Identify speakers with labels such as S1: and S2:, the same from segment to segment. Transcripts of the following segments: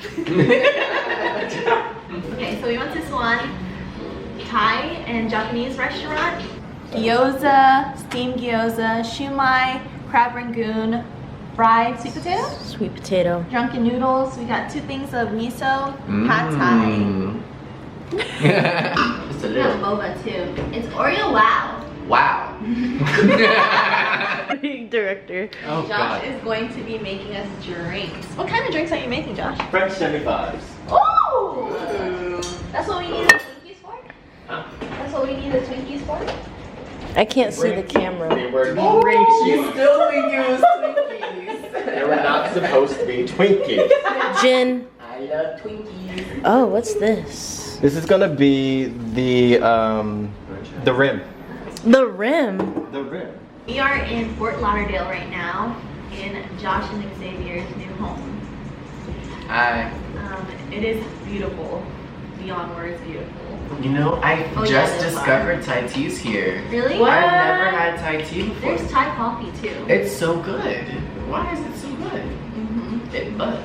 S1: Okay, so we went to this one Thai and Japanese restaurant. Gyoza, steamed gyoza, shumai, crab rangoon, fried sweet potato,
S2: Sweet potato.
S1: drunken noodles. We got 2 things of miso, pad thai.
S3: Just a
S1: We got
S3: little.
S1: boba too. It's Oreo wow.
S3: Wow.
S2: Director.
S3: Oh
S1: Josh
S3: god.
S1: is going to be making us drinks. What kind of drinks are you making, Josh?
S3: French 75s.
S1: Oh! That's what we need the Twinkies for?
S3: Huh?
S1: That's what we need the Twinkies for?
S2: I can't see the camera.
S3: They were
S4: You still think it was Twinkies.
S3: They were not supposed to be Twinkies.
S2: Jin.
S4: I love Twinkies.
S2: Oh, what's this?
S3: This is gonna be the rim.
S2: The rim.
S3: The rim.
S1: We are in Fort Lauderdale right now in Josh and Xavier's new home.
S3: Hi.
S1: It is beautiful. Beyond words beautiful.
S4: You know, I
S1: Oh, yeah,
S4: just
S1: that's
S4: discovered Thai teas here.
S1: Really?
S4: I've never had Thai tea before.
S1: There's Thai coffee too.
S4: It's so good. Why is it so good? It buzz.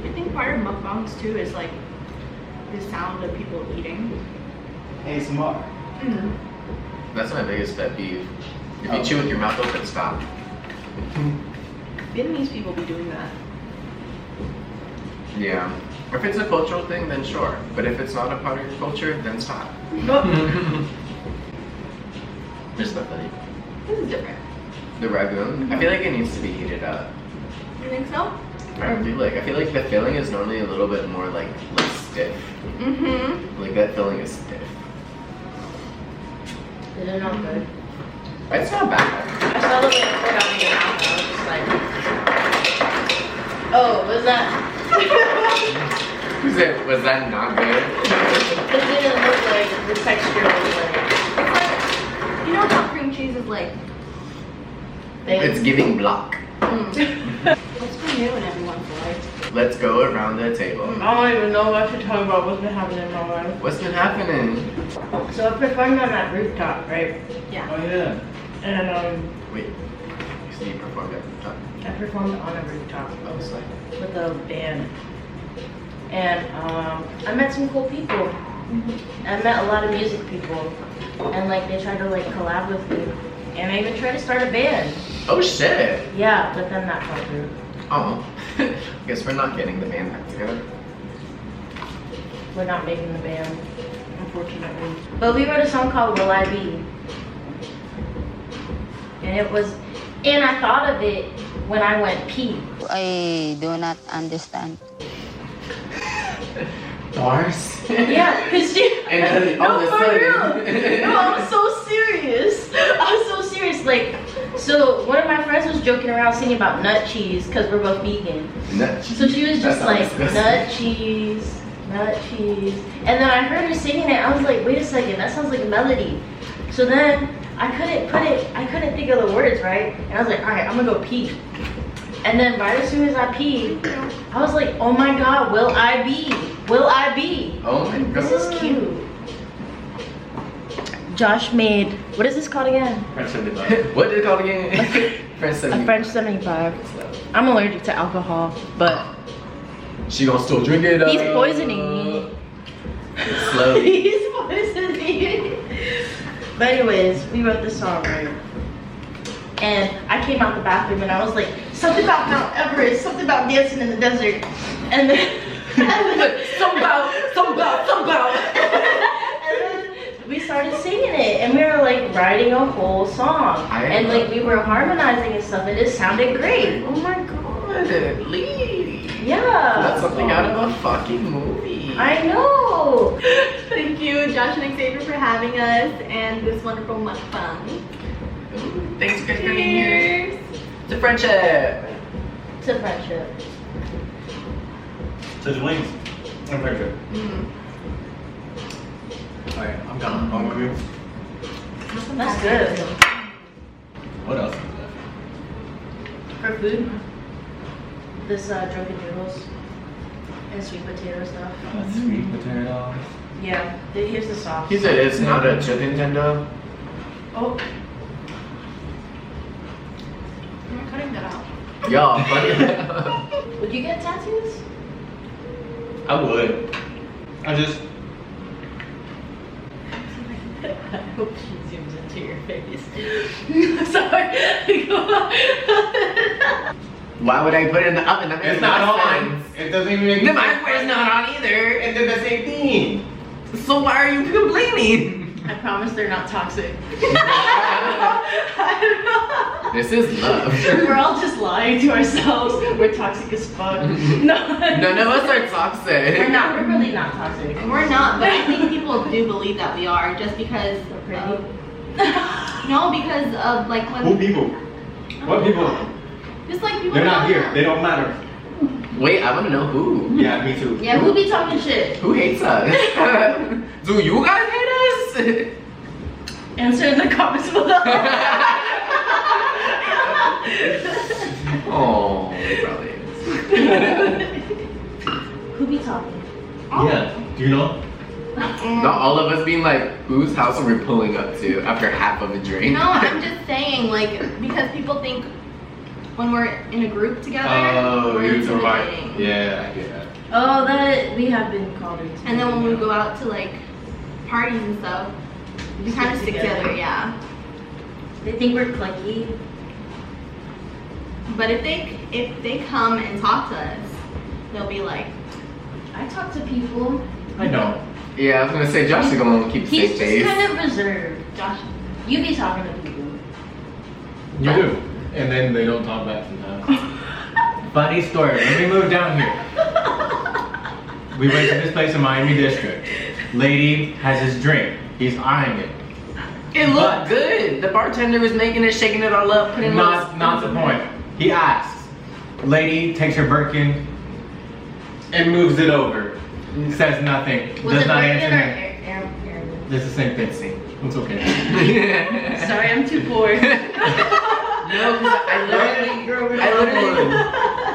S1: I think part of mukbangs too is like the sound of people eating.
S4: ASMR.
S3: That's my biggest pet peeve. If you chew with your mouth open, stop.
S1: Vietnamese people be doing that.
S3: Yeah. If it's a cultural thing, then sure. But if it's not a part of your culture, then stop. Just not funny.
S1: This is different.
S3: The ragoon, I feel like it needs to be heated up.
S1: You think so?
S3: I feel like the filling is normally a little bit more like stiff. Like that filling is stiff.
S2: Is it not good?
S3: It's not bad.
S2: I saw the way it poured out in your mouth. I was just like, oh, was that?
S3: Was that not good?
S2: It didn't look like the texture was like.
S1: You know how cream cheese is like?
S3: It's giving block.
S1: What's for new in everyone's life?
S3: Let's go around the table.
S2: I don't even know what to talk about. What's been happening in my life?
S3: What's been happening?
S2: So I performed on that rooftop, right?
S1: Yeah.
S4: Oh yeah.
S2: And
S3: Wait. You said you performed at the top.
S2: I performed on a rooftop
S3: Oh, sorry.
S2: with a band. And I met some cool people. I met a lot of music people. And like they tried to like collab with me. And I even tried to start a band.
S3: Oh shit.
S2: Yeah, but then that fell through.
S3: Oh. Guess we're not getting the band back together.
S2: We're not making the band, unfortunately. But we wrote a song called Will I Be? And I thought of it when I went pee.
S5: I do not understand.
S3: Bars?
S2: Yeah, cause she.
S3: And then
S2: No,
S3: all of a
S2: for
S3: sudden-
S2: real. No, I was so serious. Like, so one of my friends was joking around singing about nut cheese because we're both vegan.
S3: Nut cheese.
S2: So she was just
S3: That
S2: like
S3: sounds disgusting.
S2: nut cheese, and then I heard her singing it. I was like, wait a second, that sounds like a melody. So then I couldn't think of the words right, and I was like, all right, I'm gonna go pee. And then right as soon as I peed, I was like, oh my god, will I be? Will I be?
S3: Oh my god.
S2: This is cute. Josh made, what is this called again?
S4: French 75.
S3: What is it called again? French 75.
S2: A French 75. I'm allergic to alcohol, but
S3: She gonna still drink it up.
S2: he's poisoning me.
S3: Slowly.
S2: He's poisoning me. But anyways, we wrote this song, right? And I came out the bathroom and I was like, something about Mount Everest, something about dancing in the desert. And then, something about. And then we started singing it and we were like writing a whole song. And like we were harmonizing and stuff and it sounded great.
S3: Oh my god, Lee.
S2: Yeah.
S3: That's something out of a fucking movie.
S2: I know.
S1: Thank you, Josh and Xavier, for having us and this wonderful mukbang.
S3: Ooh, thanks guys for being here. To friendship.
S2: To friendship.
S4: To the wings. I'm friendship. Alright, I'm done. I'm hungry.
S2: That's good.
S4: What else is
S2: For food, this drunken noodles and sweet potato stuff.
S4: that? Sweet potato.
S2: Yeah, here's the sauce.
S3: He said it's not a chicken tender.
S2: Oh,
S1: We're cutting that out.
S3: Y'all, funny.
S2: would you get tattoos?
S6: I would. I just.
S2: I hope she zooms into your face. Sorry.
S3: Why would I put it in the oven? That makes
S6: It's not
S3: no
S6: on.
S3: sense.
S6: It doesn't even make
S3: The
S6: sense.
S3: microwave's not on either.
S6: It did the same thing.
S3: So why are you complaining?
S2: I promise they're not toxic.
S3: This is love.
S2: We're all just lying to ourselves. We're toxic as fuck. No.
S3: None of us are toxic.
S2: We're not. We're really not toxic.
S1: We're not, but I think people do believe that we are just because
S2: We're pretty.
S1: of, no, because of like when
S6: Who people? What people?
S1: just like people
S6: They're not
S1: don't
S6: here.
S1: know.
S6: They don't matter.
S3: Wait, I want to know who.
S6: Yeah, me too.
S2: Yeah, who be talking shit?
S3: Who hates us? Do you guys hate us?
S2: Answer in the comments below.
S3: Oh, they probably is.
S2: Who be talking?
S6: Yeah. Do you know?
S3: Not all of us being like, whose house are we pulling up to after half of a drink?
S1: No, I'm just saying, like, because people think when we're in a group together, we're
S6: you're so right.
S1: intimidating.
S6: Yeah, I get that.
S2: Oh, that we have been called into.
S1: And then when we go out to like parties and stuff, we kind of stick together, yeah.
S2: They think we're cliquey.
S1: But if they come and talk to us, they'll be like,
S2: I talk to people.
S6: I know.
S3: Yeah, I was gonna say Josh is gonna keep the
S2: He's
S3: same
S2: just
S3: face.
S2: kind of reserved. Josh, you be talking to people.
S6: You do. And then they don't talk back sometimes. Funny story. When we moved down here, we went to this place in Miami District. Lady has his drink. He's eyeing it.
S3: It looked
S6: But-
S3: good. The bartender was making it, shaking it all up, putting
S6: Not the point. He asks. Lady takes her Birkin and moves it over. Says nothing.
S2: Was
S6: Does
S2: it
S6: not
S2: Birkin
S6: answer
S2: or
S6: me.
S2: Aaron?
S6: It's the same thing. It's okay.
S2: Sorry, I'm too poor.
S3: No, 'cause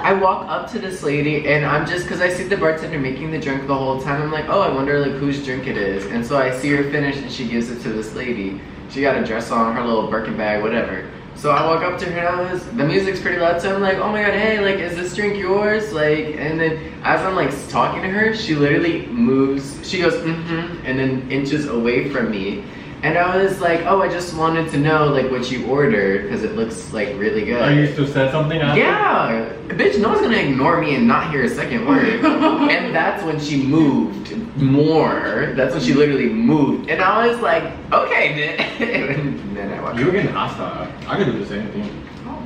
S3: I walk up to this lady and I'm just, cause I see the bartender making the drink the whole time. I'm like, oh, I wonder like whose drink it is. And so I see her finish and she gives it to this lady. She got a dress on, her little Birkin bag, whatever. So I walk up to her and the music's pretty loud. So I'm like, oh my god, hey, like, is this drink yours? Like, and then as I'm like talking to her, she literally moves. She goes, and then inches away from me. And I was like, oh, I just wanted to know like what you ordered because it looks like really good.
S6: Are you still said something after?
S3: Yeah, bitch, no one's gonna ignore me and not hear a second word. And that's when she moved more. That's when she literally moved. And I was like, okay, and then I walked.
S6: You were getting hostile. I could do the same thing.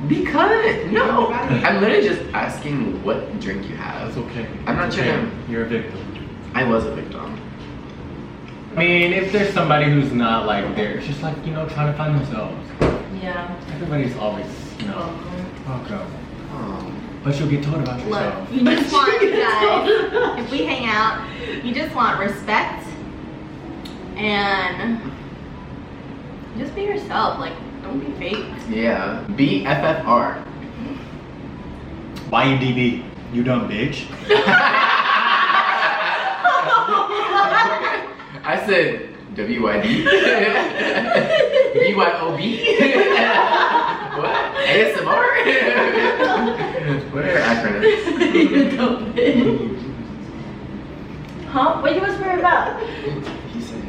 S3: Because, no. I'm literally just asking what drink you have.
S6: That's okay.
S3: I'm not
S6: It's
S3: trying
S6: okay.
S3: to.
S6: You're a victim.
S3: I was a victim.
S6: I mean, if there's somebody who's not like there, it's just like, you know, trying to find themselves.
S2: Yeah.
S6: Everybody's always, you know, welcome.
S3: Oh.
S6: But you'll get told about
S1: look,
S6: yourself.
S1: you just want, guys, if we hang out, you just want respect and just be yourself. Like, don't be fake.
S3: Yeah. BFFR.
S6: YUDB. You dumb bitch.
S3: I said WYD. BYOB. What? ASMR? What are acronyms?
S2: You dumb bitch. Huh? What you whispering about?
S3: He said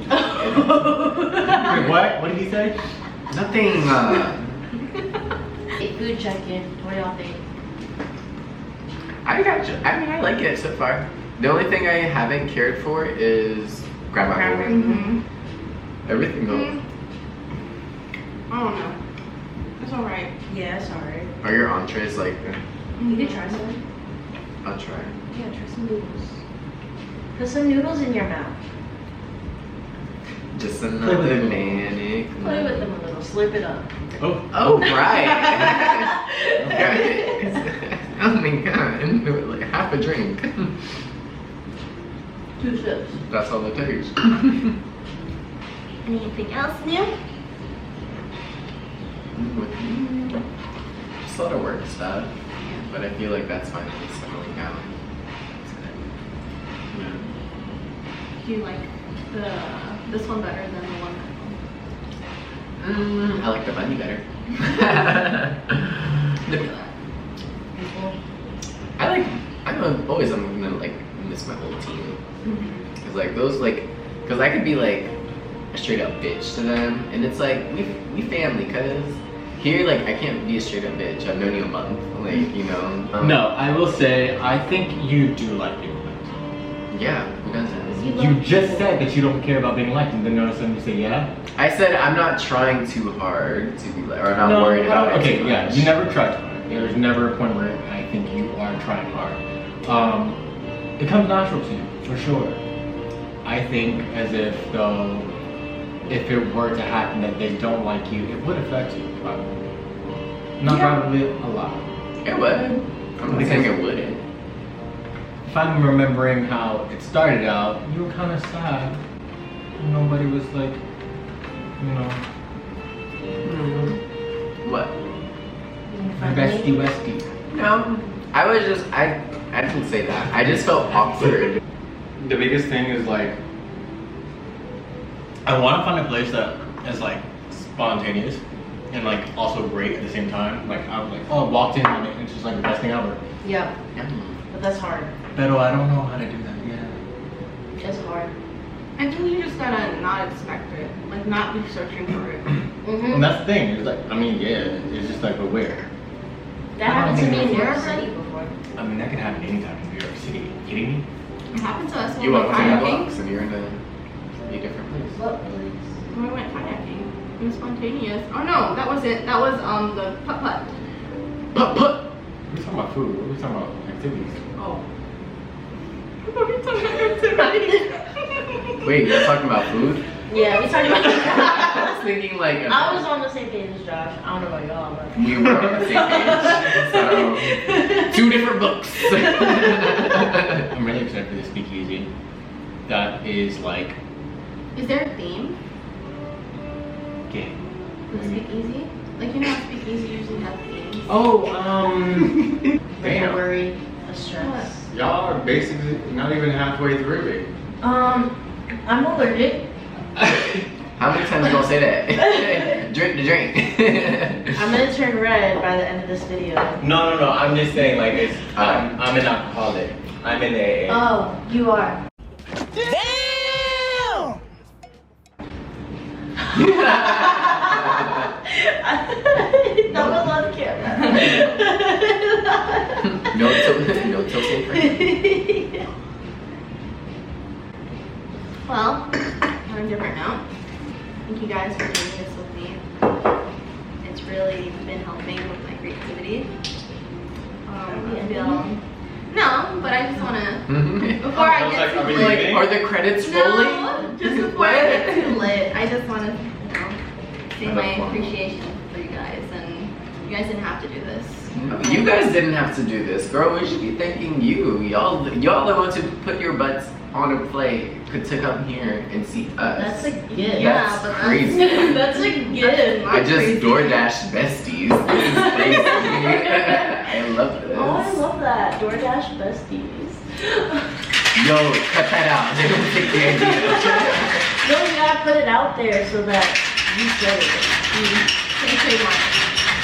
S6: Wait, what? What did he say?
S3: nothing.
S2: Hey, food check-in. What do y'all think?
S3: I mean, I like it so far. The only thing I haven't cared for is crab apple.
S1: Mm-hmm.
S3: Everything else.
S1: I don't know. It's alright.
S2: Yeah, it's alright.
S3: Are your entrees like?
S2: You could try some.
S3: I'll try.
S2: Yeah, try some noodles. Put some noodles in your mouth.
S3: Just another manic.
S2: Play with them a little. Slurp it up.
S6: Oh.
S3: Oh right. Okay. Oh my god! Like half a drink.
S2: 2 sips.
S3: That's all it takes.
S1: Anything else new?
S3: Just a lot of work stuff, but I feel like that's finally settling down. Yeah.
S1: Do you like this one better than the one
S3: I like the bunny better. I always I'm gonna like miss my whole team. Cause like those like, cause I could be like a straight up bitch to them, and it's like we family. Cause here like I can't be a straight up bitch. I've known you a month, like you know.
S6: No, I will say I think you do like being liked.
S3: Yeah, who doesn't?
S6: You just said that you don't care about being liked, and then all of a sudden you say yeah.
S3: I said I'm not trying too hard to be like, or I'm not worried about it.
S6: Okay,
S3: too
S6: yeah,
S3: much.
S6: you never tried hard. There's never a point where I think you are trying hard. It comes natural to you, for sure. I think as if though, if it were to happen that they don't like you, it would affect you, probably. Not probably, a lot.
S3: It would. I'm not saying it wouldn't.
S6: If I'm remembering how it started out, you were kind of sad. Nobody was like, you know,
S3: What?
S6: bestie westie.
S3: No. I was just I didn't say that. I just felt awkward.
S6: The biggest thing is like, I want to find a place that is like spontaneous and like also great at the same time. Like I was like, oh, I walked in and it's just like the best thing ever.
S2: Yeah, but that's hard.
S6: But I don't know how to do that yet.
S2: It's hard.
S1: I think you just gotta not expect it, like not be searching for it.
S6: And that's the thing. It's like, I mean, yeah, it's just like, but where?
S2: That happened to me in New York
S1: Where?
S2: City before.
S6: I mean, that could happen anytime in New York City. Are you kidding me?
S1: It happened to us when
S3: You
S1: we
S3: walk
S1: went
S3: between the
S1: kayaking.
S3: blocks and you're in a different place.
S2: What place?
S1: When we went kayaking, it was spontaneous. Oh no, that was it. That was the putt putt.
S3: Put.
S6: We're talking about food. We're talking about activities.
S1: Oh. I thought we were talking about activities.
S3: Wait, you're talking about food?
S2: Yeah, we talked about
S3: I was thinking like
S2: I was on the same page as Josh. I don't know about y'all, but
S3: we were on the same page. So 2 different books.
S6: I'm really excited for the speakeasy. That is like,
S1: Is there a theme
S6: okay.
S1: for the speakeasy? Like you know how speakeasy usually have themes.
S6: Oh,
S2: like a
S3: Damn.
S2: worry, a stress.
S6: y'all are basically not even halfway through it.
S2: I'm allergic.
S3: How many times are you gonna say that? Drink the drink.
S2: I'm gonna turn red by the end of this video.
S6: No, I'm just saying like it's, I'm an alcoholic. I'm in AA.
S2: Oh, you are. That was on camera.
S3: no tilting for you.
S1: Well, on a different note, thank you guys for doing this with me. It's really been helping with my creativity. I feel no, but I just wanna before I get too lit.
S3: Like, are the credits rolling?
S1: No, just before I get too lit, I just wanna say my appreciation for you guys, and you guys didn't have to do this.
S3: You guys didn't have to do this, girl. We should be thanking you. Y'all the ones who put your butts on a plate to come here and see us.
S2: That's a gift.
S1: Yeah,
S3: That's
S1: but
S3: crazy.
S2: That's a gift.
S3: I just
S1: crazy.
S3: DoorDash besties. This is crazy. I love this.
S2: Oh, I love that. DoorDash besties.
S3: Yo, cut that out. They don't take the idea.
S2: No, you gotta put it out there so that you say it.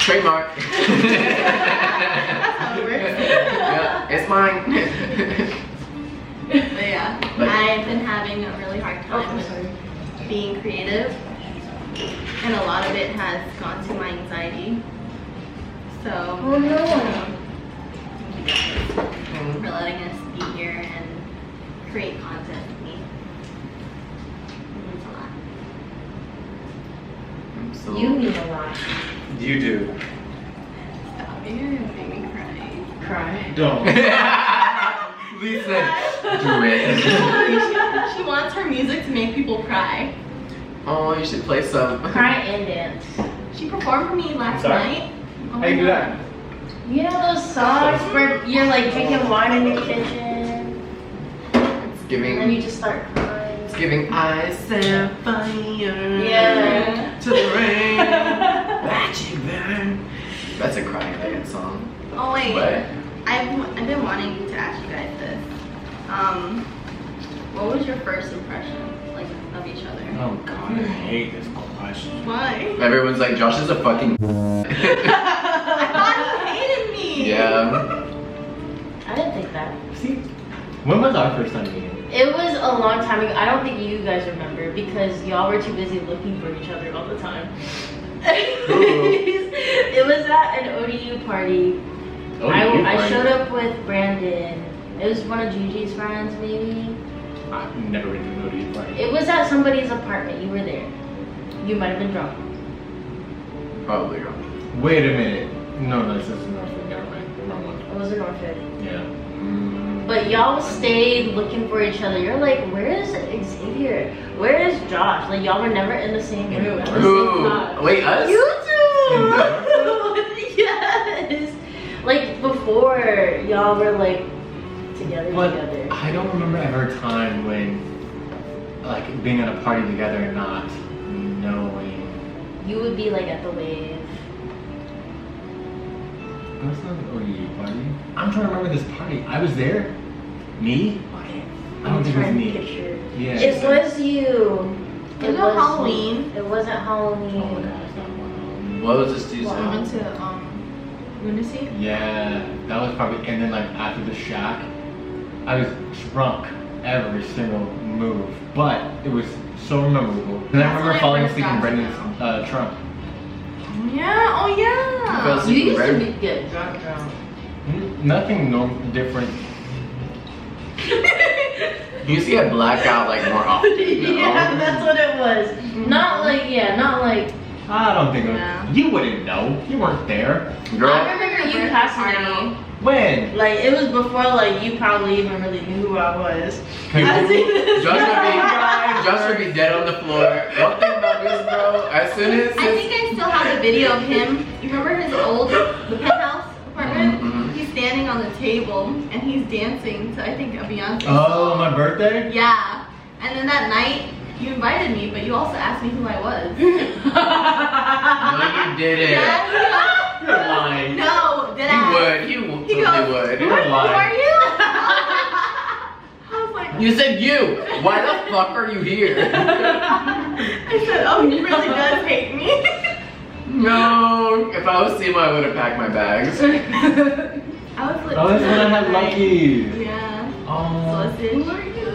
S1: Trademark.
S3: Trademark.
S1: That's how it works.
S3: Yeah, it's mine.
S1: But yeah,
S3: But-
S1: I've been having a really hard time with being creative, and a lot of it has gone to my anxiety. So,
S2: Oh no.
S1: thank you guys for letting us be here and create content with me. It means a lot.
S2: You mean a lot.
S6: You do.
S1: Stop, you're gonna make me cry.
S2: Cry.
S6: Don't.
S3: Lisa, do it.
S1: She wants her music to make people cry.
S3: Oh, you should play some.
S2: Cry and dance.
S1: She performed for me last
S6: Sorry?
S1: night. Oh
S6: How you do
S1: my
S6: that?
S2: You know those songs where you're like drinking wine in the kitchen
S3: It's
S2: and then
S3: giving.
S2: you just start crying?
S3: It's giving. I set fire
S2: Yeah.
S3: to the rain. Watch it burn. That's a crying dance song.
S1: Oh wait,
S3: What?
S1: I've been wanting to ask you guys this. What was your first impression, like, of each other?
S6: Oh god, I hate this question.
S1: Why?
S3: Everyone's like, Josh is a fucking.
S1: I thought you hated me.
S3: Yeah.
S2: I didn't think that.
S6: See? When was our first time meeting?
S2: It was a long time ago. I don't think you guys remember because y'all were too busy looking for each other all the time. It was at an ODU party. I showed up with Brandon. It was one of Gigi's friends, maybe.
S6: I've never been to an ODU party.
S2: It was at somebody's apartment. You were there. You might have been drunk.
S3: Probably wrong.
S6: Wait a minute. No, this is Norfolk. Never mind. Wrong one.
S2: It was in Norfolk.
S6: Yeah.
S2: But y'all stayed looking for each other. You're like, where is Xavier? Where is Josh? Like, y'all were never in the same room at the same
S3: Ooh.
S2: time.
S3: Wait, us?
S2: You too! Yes! Like, before, y'all were like, together.
S6: I don't remember ever a time when, like, being at a party together and not knowing.
S2: You would be like at the wave.
S6: That's not an ODU party. I'm trying to remember this party. I was there. Me?
S2: Okay.
S6: I don't think it was me.
S2: Picture.
S6: Yeah.
S2: It was you.
S1: It was Halloween.
S2: It wasn't Halloween.
S6: Oh my god, it's not one.
S3: What was this dude's
S1: Well, I
S3: name?
S1: went to Reminisce.
S6: Yeah, that was probably. And then like after the shack, I was drunk every single move, but it was so memorable. And I
S1: That's
S6: remember
S1: when I
S6: falling
S1: first
S6: asleep in
S1: got to
S6: Brendan's trunk.
S1: Yeah. Oh
S3: Fell
S1: yeah.
S3: asleep
S2: You
S3: in
S2: used to
S3: bed?
S2: get drunk.
S6: Nothing different.
S3: You used to get blackout like more often.
S2: Yeah, that's what it was. Not like,
S6: I don't think
S1: Yeah.
S6: you wouldn't know. You weren't there.
S3: Girl,
S2: I remember you passing out.
S6: When?
S2: Like, it was before, like, you probably even really knew who I was.
S6: Hey,
S2: I see this
S3: Josh would be dead on the floor. One thing about this, bro, as soon as
S1: I think I still have the video of him. You remember the penthouse apartment?
S3: Mhm.
S1: He's standing on the table and he's dancing to I think a Beyonce
S6: Oh,
S1: song.
S6: my birthday?
S1: Yeah. And then that night you invited me, but you also asked me who I was.
S3: no, you didn't.
S1: Yeah.
S6: You're lying.
S1: No, did I?
S3: You
S1: He
S3: totally
S1: goes,
S3: would.
S6: You're
S1: Who
S6: lying.
S1: are you? I was like,
S3: You said you. Why the fuck are you here?
S1: I said, oh, he really does hate me.
S3: No. If I was Simo, I would have packed my bags.
S1: I was like,
S6: Oh, that's when I had Lucky.
S1: Yeah.
S6: Oh.
S1: Sausage.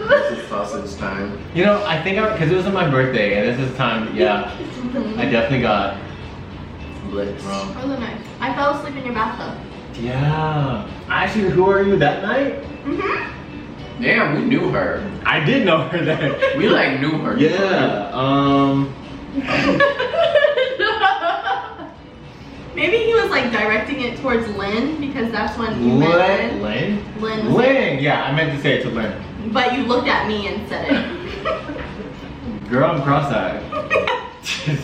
S3: This is sausage time.
S6: You know, I think because it was on my birthday, and this is time, yeah, I definitely got
S3: Blitz.
S6: wrong.
S1: Really nice. I fell asleep in your bathtub.
S6: Yeah. Actually, who are you that night?
S1: Mm-hmm.
S3: Damn, we knew her.
S6: I did know her then.
S3: We like knew her.
S6: Yeah.
S1: Maybe he was like directing it towards Lynn because that's when you met Lynn.
S6: Lynn?
S1: Lynn.
S6: Lynn. Yeah, I meant to say it to Lynn.
S1: But you looked at me and said it.
S6: Girl, I'm cross-eyed.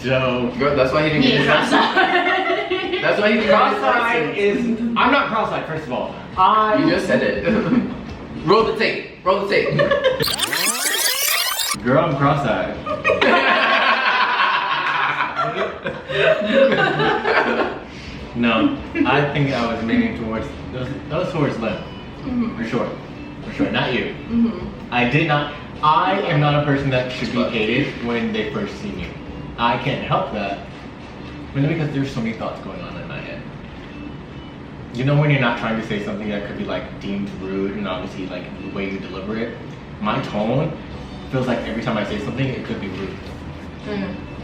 S6: So.
S3: Girl, that's why he didn't get his
S2: cross-eyed.
S3: That's why he didn't get
S6: Cross-eyed
S3: his
S6: is. I'm not cross-eyed, first of all.
S3: You just said it. Roll the tape. Roll the tape.
S6: Girl, I'm cross-eyed. No, I think I was leaning towards. That was towards Lynn. For sure. For sure. Not you. I did not. I am not a person that should be hated when they first see me. I can't help that. Mainly because there's so many thoughts going on in my head. You know when you're not trying to say something that could be like deemed rude, and obviously like the way you deliver it, my tone feels like every time I say something it could be rude.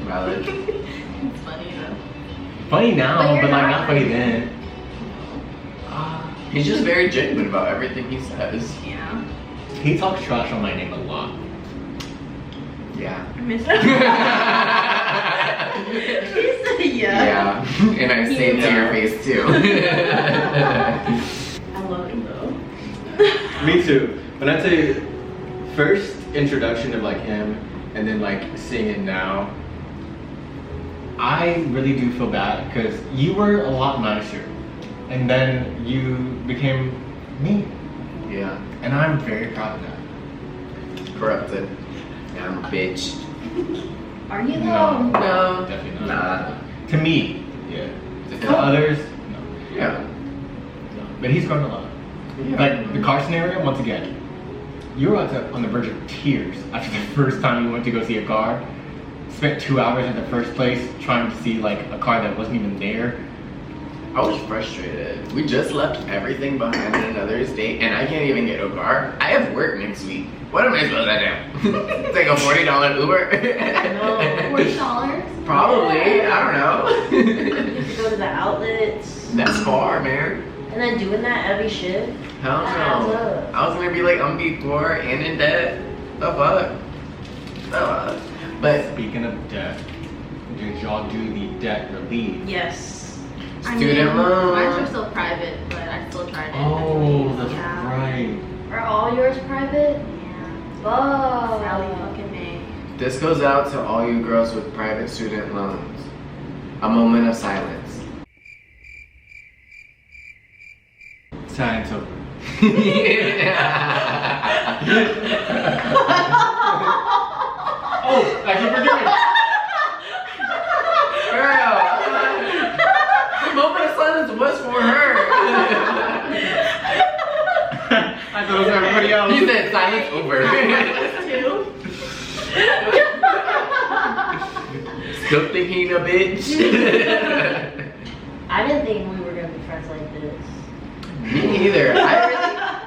S3: Valid.
S1: It's funny though.
S6: Funny now,
S2: But you're
S6: but like
S2: not
S6: not funny
S2: rude.
S6: then.
S3: He's just very genuine about everything he says.
S1: Yeah.
S6: He talks trash on my name a lot.
S3: Yeah.
S1: I miss it. He said yeah.
S3: Yeah. And I say it to your face too.
S1: I love him though.
S6: Me too. When I say first introduction of like him and then like seeing it now, I really do feel bad because you were a lot nicer and then you became me.
S3: Yeah.
S6: And I'm very proud of that.
S3: Corrupted. Yeah, I'm a bitch.
S2: Are you though?
S6: No.
S3: No.
S6: Definitely not.
S3: Nah.
S6: To me, yeah. To
S3: Yeah.
S6: others, no.
S3: Yeah.
S6: No. But he's grown a lot. Like the car scenario, once again, you were on the verge of tears after the first time you went to go see a car. Spent 2 hours at the first place trying to see like a car that wasn't even there.
S3: I was frustrated. We just left everything behind in another state, and I can't even get a car. I have work next week. What am I supposed to do? Take a $40 Uber?
S2: No.
S1: $40?
S3: Probably. I don't know.
S2: You have to go to the outlets.
S3: That's far, man.
S2: And then doing that every shift.
S3: Hell
S2: That adds
S3: no.
S2: up.
S3: I was gonna be like, I'm gonna be poor and in debt. The fuck? But
S6: Speaking of debt, did y'all do the debt relief?
S2: Yes.
S3: student loan.
S1: Mine are still private, but I still tried it.
S6: Oh, that's
S1: Yeah.
S6: right.
S2: Are all yours private?
S1: Yeah.
S2: Oh.
S1: Sally fucking May.
S3: This goes out to all you girls with private student loans. A moment of silence.
S6: Silence over. Oh, I keep forgetting.
S3: Girl, the moment of silence was for her.
S6: I thought it was everybody else.
S3: He said silence over. Still thinking a bitch.
S2: I didn't think we were gonna be friends like this.
S3: Me neither.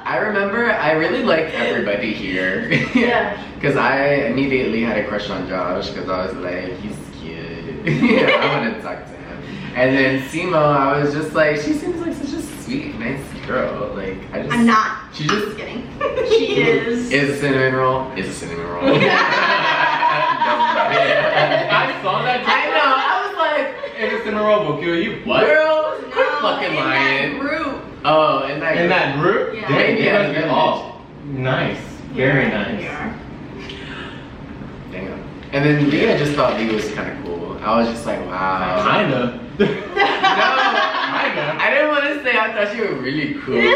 S3: I remember I really liked everybody here.
S2: Yeah.
S3: Because I immediately had a crush on Josh because I was like, he's cute. I want to talk to him. And then Simo, I was just like, she seems like such a sweet, nice girl. Like, I just.
S1: I'm not.
S3: She just.
S1: Just kidding.
S2: She is.
S3: Is a cinnamon roll. Is a cinnamon roll.
S6: I saw that.
S3: I know. I was like,
S6: Innocent roll will kill you. What?
S3: girl, quit fucking
S1: in
S3: lying.
S1: that group.
S3: Oh, in that.
S6: In that group?
S1: Yeah.
S6: Dang,
S3: Yeah,
S6: you guys
S3: yeah.
S6: are all nice. Very nice.
S1: Yeah.
S3: Damn. And then Leah just thought Lee was kind of cool. I was just like, wow.
S6: Kinda.
S3: No,
S6: Kinda.
S3: I didn't want to say I thought you were really cool. Like, I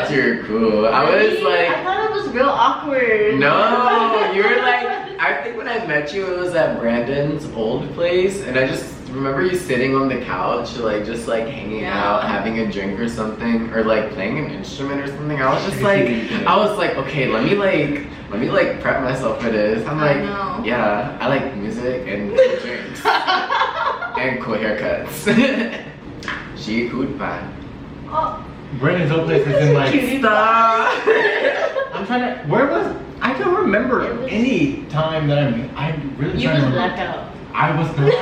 S3: thought you were cool. I was
S2: Really? I
S3: like,
S2: thought it was real awkward.
S3: no, you were like, I think when I met you, it was at Brandon's old place, and I just remember you sitting on the couch, like just like hanging out, having a drink or something, or like playing an instrument or something. I was just like, okay, let me prep myself for this. I'm
S1: I
S3: like,
S1: know.
S3: yeah, I like music and cool drinks and cool haircuts. She could buy.
S2: Oh,
S6: Brandon's old place is in like.
S3: Stop.
S6: I'm trying to. Where was? I don't remember
S2: It was-
S6: any time that I'm really
S2: you
S6: trying
S2: was
S6: to remember.
S2: blackout.
S6: I was not. I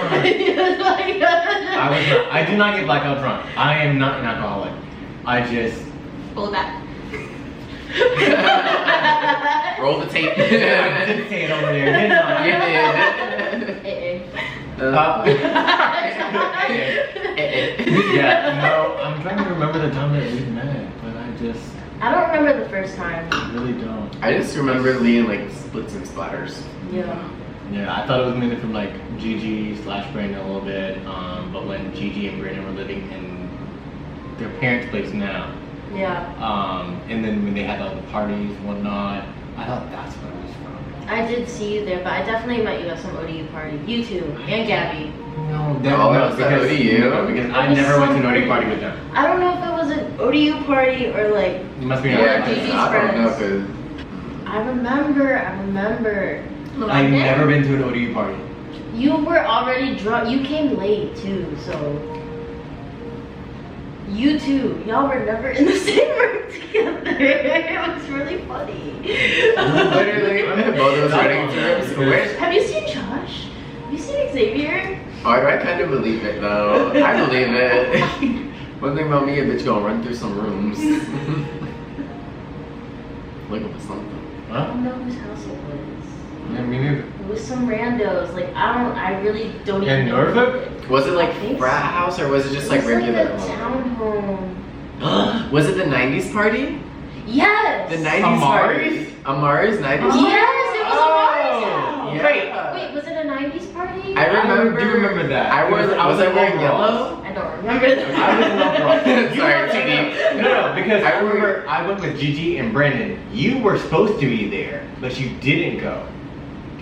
S6: was not. I do not get blackout drunk. I am not an alcoholic. I just.
S1: Pull it back.
S3: Roll the tape.
S6: I did say it over there, didn't I? Yeah, no, I'm trying to remember the time that we met, but I just
S2: I don't remember the first time.
S6: really don't.
S3: I just remember Lee in like splits and splatters.
S2: Yeah.
S6: Yeah, I thought it was mainly from like Gigi/Brandon a little bit, but when Gigi and Brandon were living in their parents' place now,
S2: Yeah.
S6: and then when they had all the parties and whatnot, I thought that's where it was from.
S2: I did see you there, but I definitely met you at some ODU party. You too, and Gabby.
S6: No,
S3: Oh, that was the ODU?
S6: No, because I never went to an ODU party with them.
S2: I don't know if it was an ODU party or like.
S6: It must be
S3: Yeah,
S6: another
S2: Gigi's
S3: I don't know
S2: friends.
S3: because
S2: I remember.
S6: I've never been to an ODU party.
S2: You were already drunk. You came late too, so. You two, y'all were never in the same room together. It was really funny.
S3: literally both of us running to rooms.
S2: Have you seen Josh? Have you seen Xavier?
S3: Oh, I kind of believe it though. I believe it. One thing about me, a bitch gonna run through some rooms. Looking for something.
S2: I
S6: Huh?
S2: don't know whose house it was.
S6: Yeah, me neither.
S2: It was some randos. Like I really don't even
S6: In
S2: know.
S6: Norfolk?
S3: Was it like
S2: I think
S3: frat
S2: so.
S3: house or was it just like
S2: It was
S3: regular
S2: like a
S3: home?
S2: townhome.
S3: Was it the 90s party?
S2: Yes.
S3: The 90s
S6: Amari's?
S3: party? Amari's 90s party?
S2: Yes, it was Amari's house.
S3: Yeah.
S2: Wait, was it a 90s party?
S3: I remember.
S6: do remember that.
S3: I was I wearing
S6: overalls.
S3: yellow?
S2: I don't remember that.
S6: I was in overalls. You
S3: Sorry,
S6: were
S3: too
S6: in
S3: deep.
S6: No, because I
S3: I were-
S6: remember I went with Gigi and Brandon. You were supposed to be there, but you didn't go.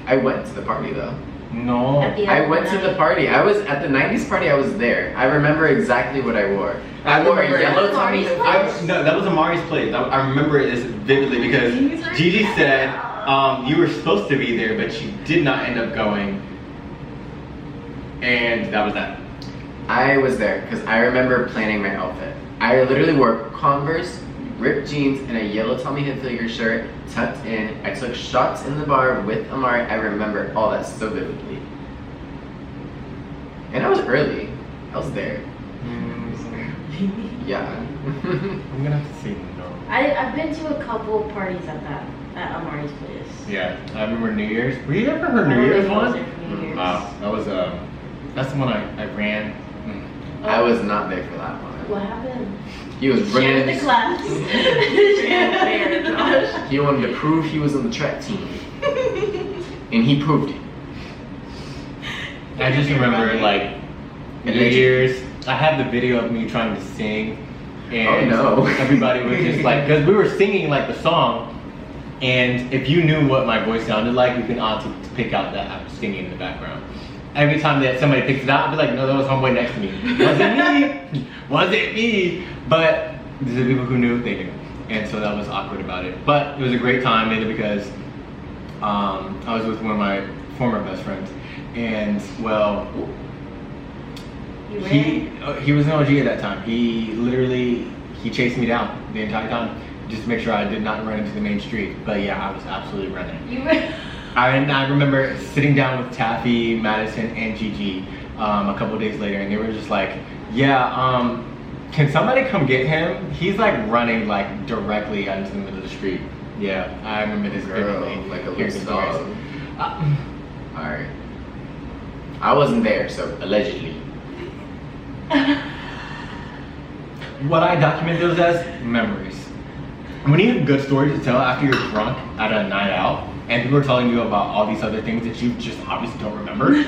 S3: I went to the party though.
S6: No.
S2: At the end
S3: I
S2: of
S3: went to the
S2: night.
S3: party. I was at the 90s party. I was there. I remember exactly what I wore. I wore a
S6: remember-
S3: yellow Tommy
S2: Amari's
S3: Hilfiger.
S7: No, that was Amari's place. I remember it vividly because Gigi said you were supposed to be there, but you did not end up going. And that was that.
S3: I was there because I remember planning my outfit. I literally wore Converse, ripped jeans, and a yellow Tommy Hilfiger shirt tucked in. I took shots in the bar with Amari. I remember all that so vividly. And I was early. I was there. Yeah.
S6: I'm gonna have to say no.
S2: I've been to a couple parties at Amari's place.
S6: Yeah, I remember New Year's. Were you ever her New Year's one? That was that's the one I ran.
S3: I was not there for that one.
S2: What happened?
S3: He was running.
S2: the class.
S3: He wanted to prove he was on the track team. And he proved it.
S6: I just remember like New Year's. I have the video of me trying to sing, and everybody was just like, because we were singing like the song, and if you knew what my voice sounded like, you can honestly pick out that I was singing in the background. Every time that somebody picks it out, I'd be like, no, that was homeboy next to me. Wasn't me. Wasn't me. But the people who knew, they knew, and so that was awkward about it. But it was a great time, mainly because I was with one of my former best friends, and well. He was an OG at that time. He chased me down the entire time just to make sure I did not run into the main street. But yeah, I was absolutely running. I remember sitting down with Taffy, Madison, and Gigi a couple days later, and they were just like, yeah, can somebody come get him? He's like running like directly out into the middle of the street. Yeah, I remember this vividly.
S3: Like a loose dog. Alright. I wasn't there, so allegedly.
S6: What I document those as memories. When you have good stories to tell after you're drunk at a night out, and people are telling you about all these other things that you just obviously don't remember,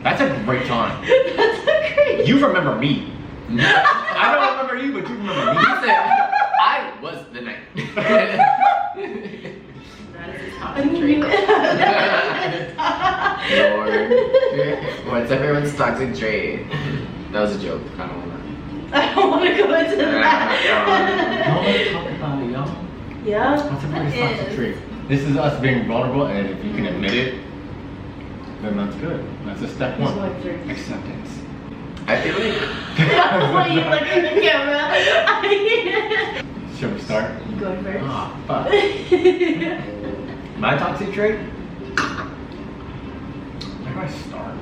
S6: that's a great time.
S2: That's a great.
S6: You remember me. I don't remember you, but you remember me.
S3: He said, I was the night.
S1: That is his toxic trait.
S3: Lord. What's everyone's toxic trait? That was a joke. I don't want to
S2: go into that.
S6: Don't let's talk about it, y'all.
S2: Yeah.
S6: What's everybody's toxic trait? This is us being vulnerable, and if you can admit it, then that's good. That's a step one. Acceptance.
S3: I feel like.
S2: When you look at the camera.
S6: Should we start?
S2: You go first.
S6: Ah, fuck. My toxic trait? Where do I start?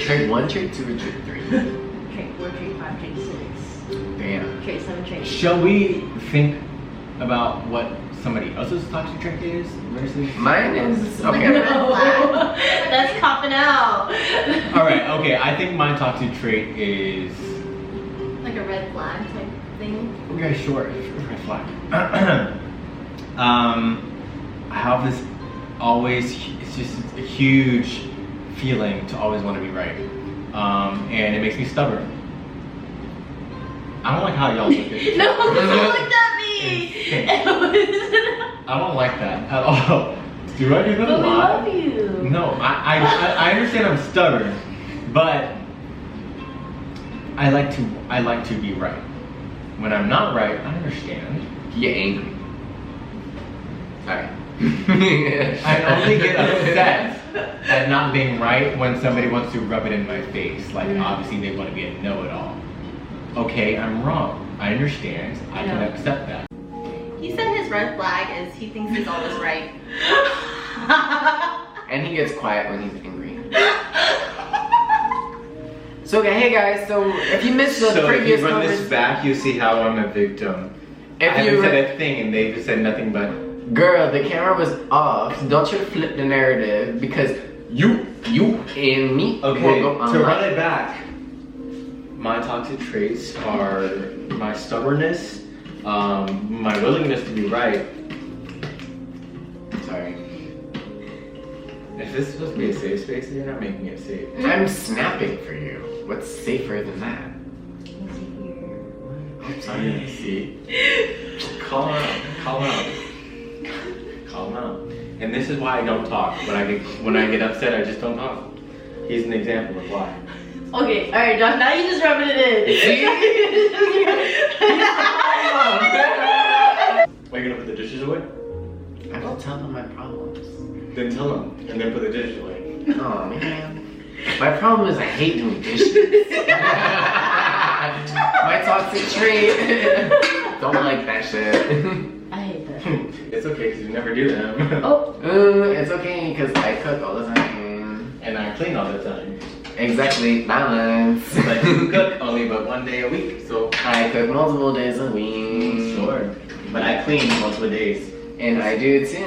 S3: Trait 1, trait 2, or trait 3?
S2: Trait 4, trait 5, trait 6.
S3: Damn.
S2: Trait 7, trait 8.
S6: Shall we think about what somebody else's toxic trait is versus
S3: Mine is
S1: Like a
S3: okay.
S1: red flag.
S2: That's copping out.
S6: Alright, okay, I think my toxic trait is
S1: Like a red flag type thing.
S6: okay, sure, red flag. I have this it's just a huge feeling to always want to be right. And it makes me stubborn. I don't like how y'all look at it.
S2: No, don't look at me.
S6: I don't like that at all. Do I do that a
S2: But we
S6: lot?
S2: love you.
S6: No, I understand I'm stubborn, but I like to be right. When I'm not right, I understand.
S3: You get angry. Alright.
S6: I only get upset at not being right when somebody wants to rub it in my face. Like obviously they want to be a know-it-all. Okay, I'm wrong. I understand. I can accept that.
S1: He said his red flag is he thinks he's always right.
S3: And he gets quiet when he's angry. So okay, hey guys, so if you missed the
S7: So if
S3: previous
S7: you run this
S3: conversation,
S7: back, you see how I'm a victim. I
S3: if
S7: haven't
S3: you
S7: said a thing, and they just said nothing but.
S3: girl, the camera was off. So don't try to flip the narrative because you and me
S7: Okay,
S3: will go
S7: to
S3: online.
S7: run it back, my toxic traits are my stubbornness, my willingness to be right.
S3: Sorry.
S7: If this is supposed to be a safe space, then you're not making it safe.
S3: I'm snapping for you. What's safer than that? I'm sorry.
S7: See? Call him out. Call him out. Call him out. And this is why I don't talk. When I get upset, I just don't talk. He's an example of why.
S2: Okay, alright, Josh, now you just rubbing it in.
S7: Why are you gonna put the dishes away?
S3: I don't tell them my problems.
S7: Then tell him, and then put the dishes away.
S3: Oh man. My problem is I hate doing dishes. My toxic trait. Don't like that shit.
S2: I hate that.
S7: It's okay because you never do them.
S2: Oh,
S3: It's okay because I cook all the time.
S7: And I clean all the time.
S3: Exactly, balance.
S7: But you cook only but 1 day a week, so
S3: I cook multiple days a week.
S7: sure. But I clean multiple days.
S3: And I do too.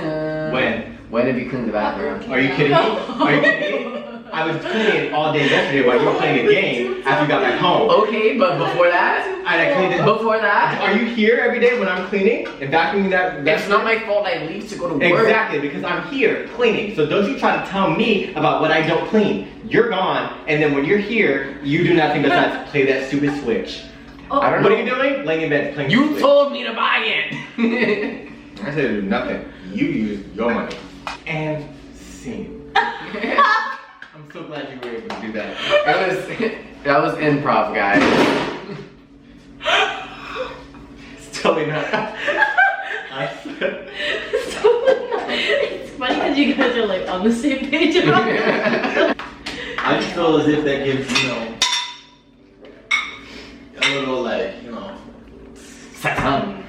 S7: When?
S3: When have you cleaned the bathroom?
S7: Are you kidding me? Are you kidding me? I was cleaning it all day yesterday while you were playing a game after you got back home.
S3: Okay, but before that?
S7: And I cleaned it.
S3: Before that?
S7: Are you here every day when I'm cleaning and vacuuming that?
S3: It's not my fault I leave to go to work.
S7: Exactly, because I'm here cleaning. So don't you try to tell me about what I don't clean. You're gone, and then when you're here, you do nothing besides play that stupid Switch.
S2: oh.
S3: I don't
S7: What
S3: know.
S7: are you doing? Laying in bed playing
S3: You
S7: Switch.
S3: told me to buy it.
S7: I said do nothing. You use your money. And scene. I'm so glad you were able to do that.
S3: That was improv, guys.
S7: It's totally not.
S2: It's funny because you guys are like on the same page about it.
S7: I just feel as if that gives, a little
S3: Satan.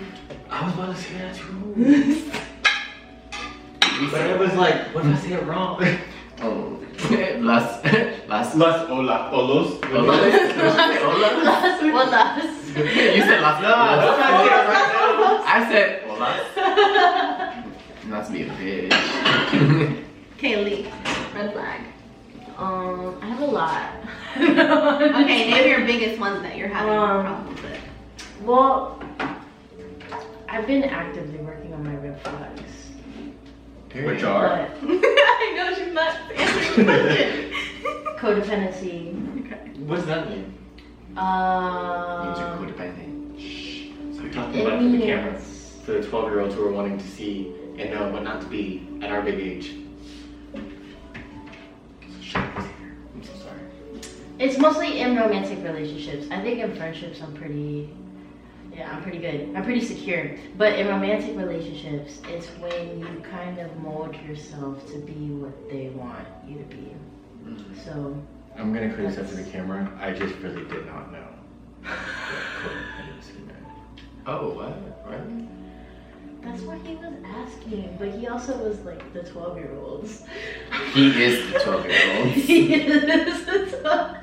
S7: I was about to say that too. But it was like, what if I say it wrong?
S3: Oh. Las.
S7: Los, hola, olos.
S3: Hola.
S2: Las bolas.
S3: You said las.
S7: No, I'm trying to say it right now.
S3: I said hola. Not to be a bitch.
S1: Okay, Lee. Red flag.
S2: I have a lot.
S1: Okay, name your biggest ones that you're having problems with.
S2: Well, I've been actively working on my red flags.
S7: Which are?
S2: But
S1: I know she's not answering the question.
S2: codependency.
S7: What does that mean? So we're talking about it for the camera. For the 12-year-olds who are wanting to see and know what not to be at our big age. I'm so sorry.
S2: It's mostly in romantic relationships. I think in friendships I'm pretty good. I'm pretty secure. But in romantic relationships, it's when you kind of mold yourself to be what they want you to be. So
S7: I'm gonna criticize to the camera. I just really did not know what codependency meant.
S3: Oh, what?
S2: that's what he was asking. But he also was like the 12-year-olds.
S3: He is the 12-year-old.
S2: He is the 12.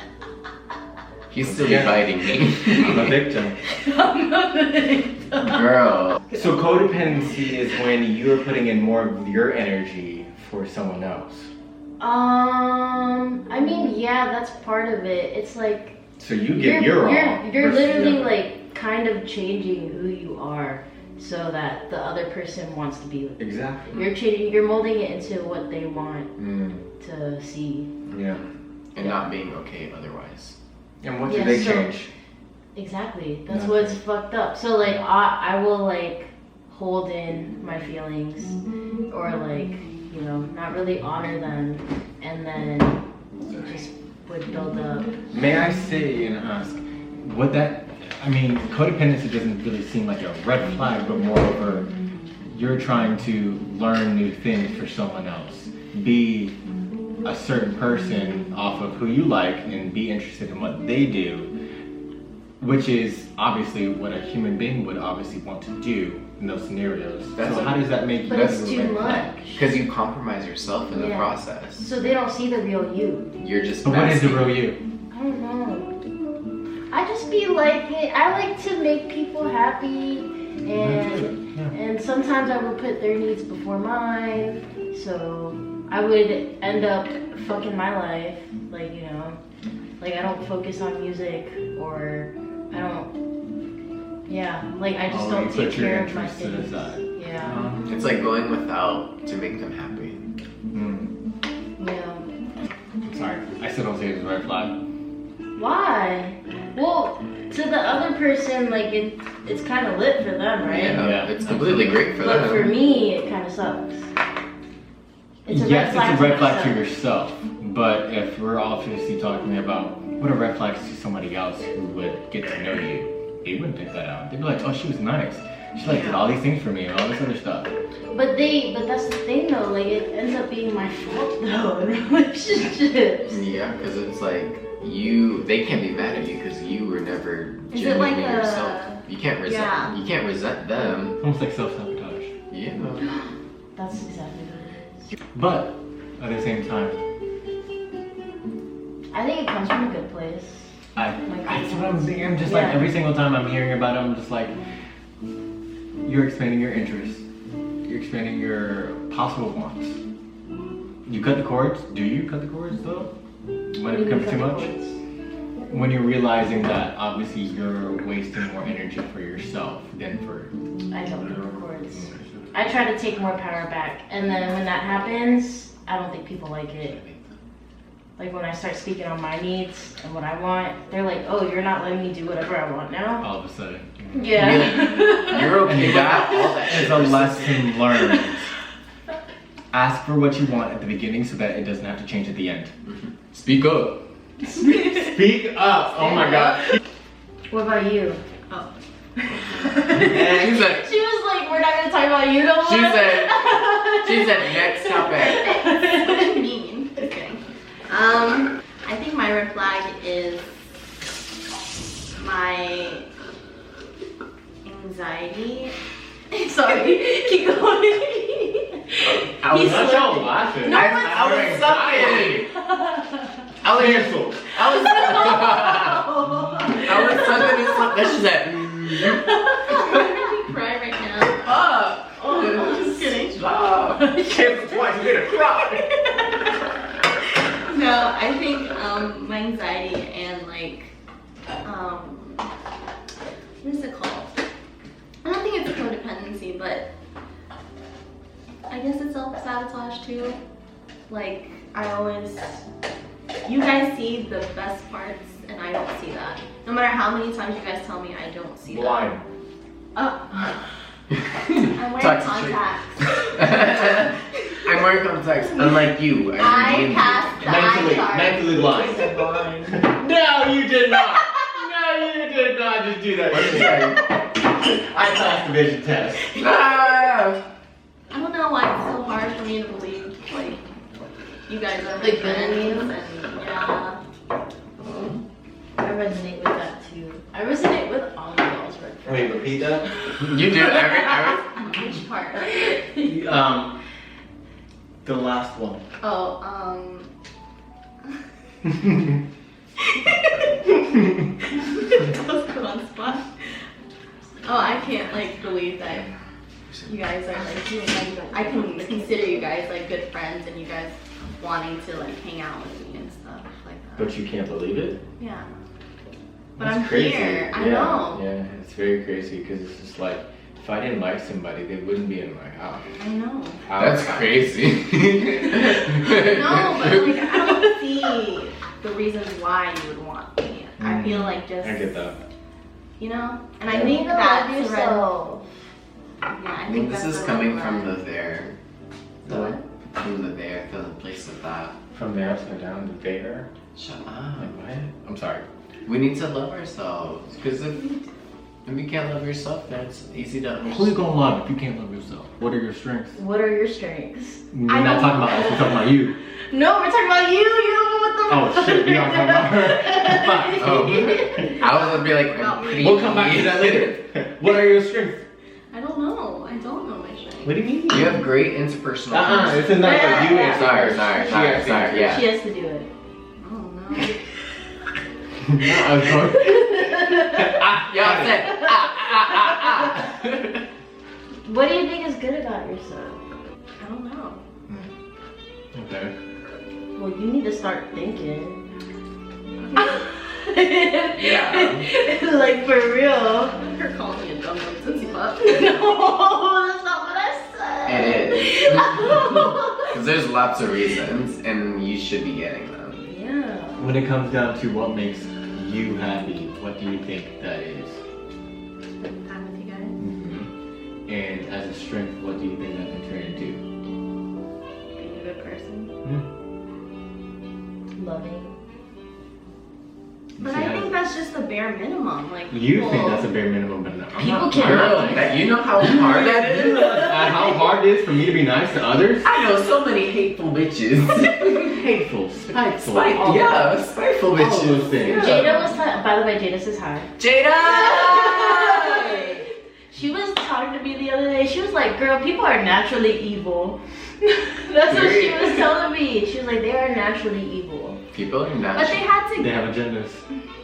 S3: He's still inviting me.
S7: I'm a victim.
S2: I'm a victim.
S3: Girl.
S7: So codependency is when you're putting in more of your energy for someone else.
S2: I mean, yeah, that's part of it. It's like
S7: So you give your all.
S2: You're
S7: versus the
S2: literally
S7: other.
S2: like kind of changing who you are so that the other person wants to be with you.
S7: Exactly.
S2: You're changing. You're molding it into what they want
S3: Mm,
S2: to see.
S7: Yeah.
S3: and not being okay otherwise.
S7: And what
S2: Yeah,
S7: do they
S2: so-
S7: change?
S2: Exactly. That's
S7: Yeah.
S2: what's fucked up. So like I will like hold in my feelings or like not really honor them, and then it just would build up.
S6: May I say and ask, would that, I mean, codependency doesn't really seem like a red flag, but moreover, you're trying to learn new things for someone else. Be a certain person off of who you like and be interested in what they do, which is obviously what a human being would obviously want to do in those scenarios.
S3: That's
S6: so
S3: a-
S6: how does that make you
S2: But it's
S6: a
S2: too
S6: red flag?
S2: much.
S3: Because you compromise yourself in the
S2: Yeah.
S3: process.
S2: So they don't see the real you.
S3: You're just
S6: But what is the
S3: messy.
S6: real you?
S2: I don't know. I just be like it. I like to make people happy, and sometimes I would put their needs before mine. So I would end up fucking my life, like I don't focus on music or I don't. Yeah, like I just
S6: Oh,
S2: don't
S6: you
S2: take
S6: put your
S2: care of my
S6: interests to the
S2: things.
S6: side.
S2: Yeah,
S3: It's like going without to make them happy.
S2: yeah.
S6: Sorry, I still don't see it as a red flag.
S2: Why? Well, to the other person, like it's kind of lit for them, right?
S3: Yeah, it's completely great for
S2: But
S3: them.
S2: for me, it kind of sucks. It's a
S6: Yes, it's a red flag to
S2: myself.
S6: yourself, but if we're obviously talking about what are red flags to somebody else who would get to know you, they wouldn't pick that out. They'd be like, oh, she was nice. She like did all these things for me and all this other stuff.
S2: But that's the thing though, like it ends up being my fault though in relationships.
S3: Yeah, because it's like they can't be mad at you because you were never
S1: Is it
S3: genuinely
S1: like
S3: yourself. You can't resent them.
S6: Almost like self-sabotage.
S3: Yeah.
S2: That's exactly what it is.
S6: But at the same time,
S2: I think it comes from a good place.
S6: that's what I'm thinking. I'm just like every single time I'm hearing about it, I'm just like, you're expanding your interests. You're expanding your possible wants. You cut the cords. Do you cut the cords though? When it becomes too much? When you're realizing that obviously you're wasting more energy for yourself than for...
S2: I don't cut the cords. I try to take more power back, and then when that happens, I don't think people like it. Like when I start speaking on my needs and what I want, they're like, "Oh, you're not letting me do whatever I want now."
S6: All of a sudden.
S2: Yeah.
S3: You're okay with that. All that
S6: It's a lesson learned. Ask for what you want at the beginning so that it doesn't have to change at the end.
S3: Speak up.
S6: Speak up! Oh my god.
S2: What about you?
S1: Oh.
S3: She said,
S2: She was like, "We're not gonna talk about you no more."
S3: she said, next topic.
S1: Mean. Just kidding. I think my red flag is my anxiety. Sorry, keep going.
S3: I was
S2: He's
S3: not
S6: laughing.
S3: I was sucking. I was sucking this. That's just that.
S1: I'm gonna cry right now.
S3: Oh,
S1: I'm just kidding.
S3: Stop. Can't twice. You're gonna cry.
S1: No, I think my anxiety and like what is it called? I don't think it's codependency, but I guess it's self-sabotage too. Like you guys see the best parts and I don't see that. No matter how many times you guys tell me, I don't see
S6: Blind.
S1: that. I'm wearing contacts.
S3: I'm wearing contacts, unlike you.
S1: I passed the eye chart.
S6: Mentally blind. No, you did not. No, you did not just do that.
S3: What did you say?
S6: I passed the vision test.
S3: Ah!
S1: I don't know why it's so hard for me to believe, like, you guys are my
S2: Like,
S1: friends,
S2: you?
S1: and yeah.
S2: I resonate with that too. I resonate with all of y'all's red flags.
S7: Wait, repeat that?
S3: You do every.
S1: Which part?
S6: The last one.
S1: Oh, Let's go on spot. Oh, I can't, like, believe that you guys are, like, I can consider you guys, like, good friends, and you guys wanting to, like, hang out with me and stuff like that.
S7: But you can't believe it?
S1: Yeah. But
S7: That's
S1: I'm
S7: crazy.
S1: here. I
S7: Yeah,
S1: know.
S7: Yeah, it's very crazy because it's just like, if I didn't like somebody, they wouldn't be in my house.
S1: I know.
S3: That's crazy.
S1: No, but like I don't see the reasons why you would want me. I feel like just
S7: I get that.
S1: you know, and I
S2: You
S1: think
S2: need to love
S1: that's a red.
S2: yourself.
S1: Yeah, I
S3: I
S1: think
S3: think this
S1: that's
S3: is
S1: a
S3: coming
S1: red
S3: from
S1: flag.
S3: the there.
S1: The what?
S3: From the there, the place of that.
S7: From the upside down to there?
S3: Shut up.
S7: Like what? I'm sorry.
S3: We need to love ourselves. Because if you can't love yourself, then it's easy to
S6: Who you gonna love if you can't love yourself? What are your strengths?
S2: What are your strengths?
S6: We're not talking about us, we're talking about you.
S2: No, we're talking about you. You're the one with the.
S6: Oh shit, we aren't talking about her. Fuck.
S3: Oh, I was gonna be like, I'm pretty.
S6: We'll come back to that later. What are your strengths?
S1: I don't know. I don't know my strength.
S6: What do you mean?
S3: You have great interpersonal.
S6: It's enough that you answer.
S3: Sorry,
S6: first.
S3: sorry,
S6: She
S3: sorry,
S6: has to
S3: sorry,
S6: answer.
S3: yeah.
S2: She has to do it.
S1: I don't know.
S6: No, I was going.
S3: Y'all said,
S2: What do you think is good about yourself?
S1: I don't know.
S6: Okay.
S2: Well, you need to start thinking.
S3: Yeah.
S2: Like for real.
S1: You're calling me a dumb little tootsie pop.
S2: No, that's not what I said.
S3: It is. Because there's lots of reasons, and you should be getting them.
S2: Yeah.
S6: When it comes down to what makes you happy, what do you think that is?
S1: Spending time with you guys.
S6: Mm-hmm. And as a strength, what do you think that can turn into?
S1: Being a good person.
S2: Loving.
S1: But I think that's just the bare minimum. Like
S6: You
S1: people,
S6: think that's a bare minimum, but no. I'm
S2: People
S6: not-
S2: can't-
S3: Girl, that you know how hard that is?
S6: How hard it is for me to be nice to others?
S3: I know so many hateful bitches.
S6: Hateful, spiteful.
S3: Spiteful, yeah, spiteful
S6: all
S3: bitches.
S6: those things.
S2: Jada was by the way, Jada says hi.
S3: Jada!
S2: She was talking to me the other day. She was like, girl, people are naturally evil. That's what she was telling me. She was like, they are naturally evil.
S3: People are
S1: but they
S3: natural.
S1: had to.
S6: They have agendas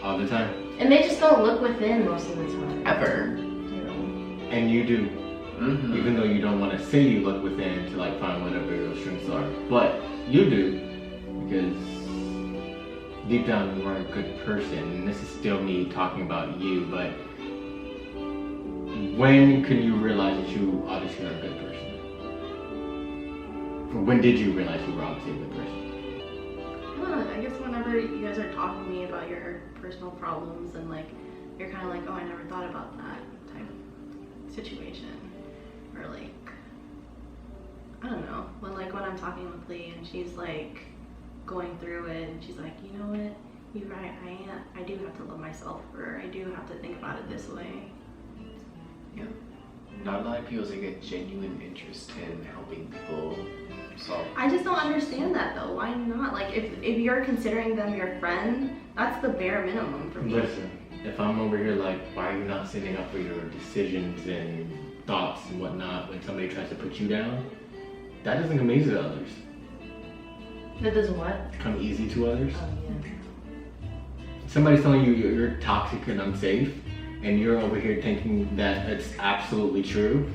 S6: all the time.
S2: And they just don't look within most of the time.
S3: Ever.
S2: You know?
S6: And you do.
S3: Mm-hmm.
S6: Even though you don't want to say you look within to like find whatever your strengths are. But you do. Because deep down you are a good person. And this is still me talking about you, but when can you realize that you obviously are a good person? Or when did you realize you were obviously a good person?
S1: I guess whenever you guys are talking to me about your personal problems and like you're kind of like, oh, I never thought about that type of situation, or like I don't know, when I'm talking with Lee and she's like going through it and she's like, you know what, you're right, I do have to love myself, or I do have to think about it this way.
S3: Yeah. Not a lot of people take a genuine interest in helping people solve.
S1: I just don't understand that though. Why not? Like if you're considering them your friend, that's the bare minimum for me.
S6: Listen, if I'm over here like, why are you not standing up for your decisions and thoughts and whatnot when somebody tries to put you down? That doesn't come easy to others.
S2: That doesn't what?
S6: Come easy to others.
S2: Oh, yeah.
S6: Somebody's telling you you're toxic and unsafe, and you're over here thinking that it's absolutely true.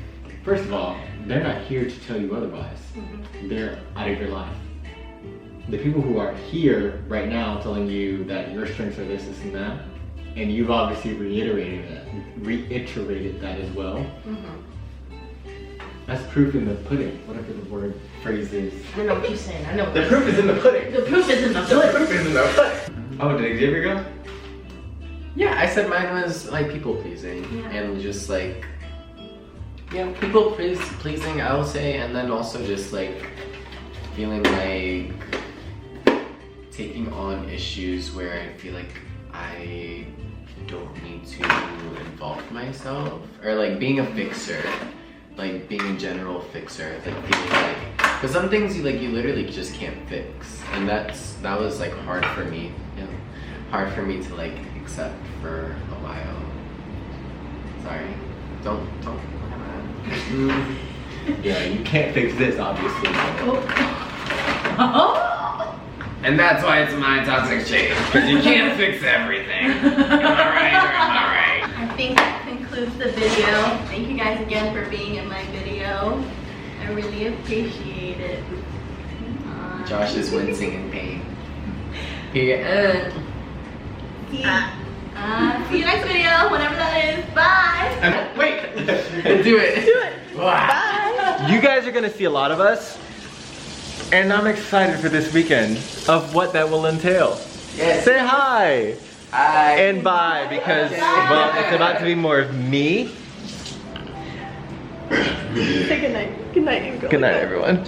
S6: First of all, they're not here to tell you otherwise. They're out of your life. The people who are here right now telling you that your strengths are this, this, and that, and you've obviously reiterated that as well. That's proof in the pudding, whatever the word phrase is.
S2: I know what you're saying. I know.
S6: The proof is in the pudding.
S2: The proof is in the pudding.
S6: proof is in the pudding. Oh, did Xavier go?
S3: Yeah, I said mine was like people pleasing and just like, yeah, people pleasing, I will say, and then also just like feeling like taking on issues where I feel like I don't need to involve myself, or like being a fixer, like being a general fixer, like feeling like, because some things you literally just can't fix, and that was like hard for me, hard for me to like accept for a while. Sorry, don't.
S6: Yeah, you can't fix this, obviously.
S3: And that's why it's my toxic shade, because you can't fix everything. Am I right or am I right?
S1: I think that concludes the video. Thank you guys again for being in my video. I really appreciate it.
S3: Josh is wincing in pain. Here.
S1: See you next video, whenever that is. Bye.
S6: Wait!
S3: Do it.
S1: Bye.
S6: You guys are gonna see a lot of us, and I'm excited for this weekend of what that will entail.
S3: Yes.
S6: Say hi
S3: Hi.
S6: and bye, because well, it's about to be more of me.
S1: Say good night. Good night and go.
S6: Good night, everyone.